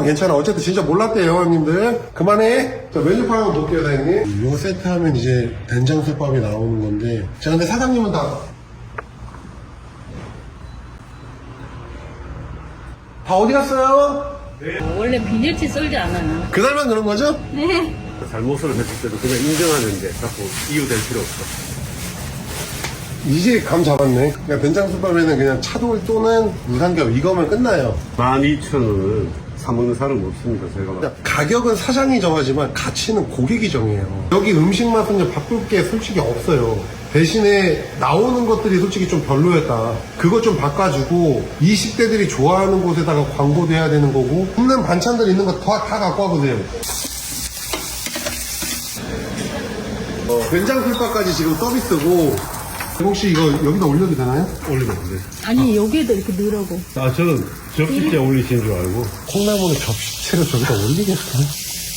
괜찮아. 어쨌든 진짜 몰랐대요, 형님들. 그만해. 자, 메뉴판 한번 볼게요, 사장님. 이거 세트하면 이제 된장솥밥이 나오는 건데. 자, 근데 사장님은 다 어디 갔어요? 원래 비닐티 썰지 않아요. 그날만 그런 거죠? 네. 잘못을 했을 때도 그냥 인정하는데 자꾸 이유 될 필요 없어. 이제 감 잡았네. 그러니까 된장솥밥에는 그냥 차돌 또는 무삼겹 이거면 끝나요. 12,000원은 사먹는 사람은 없습니다, 제가. 그러니까 가격은 사장이 정하지만 가치는 고객이 정해요. 여기 음식 맛은 이제 바꿀 게 솔직히 없어요. 대신에 나오는 것들이 솔직히 좀 별로였다. 그거 좀 바꿔주고 20대들이 좋아하는 곳에다가 광고도 해야 되는 거고 있는 반찬들 있는 거 다 갖고 와보세요. 된장술밥까지 지금 서비스고 혹시 이거 여기다 올려도 되나요? 올리면 안 돼. 아니, 여기에도 이렇게 넣으라고. 아, 저는 접시째 올리신 줄 알고. 콩나물을 접시채로 저기다 올리겠어?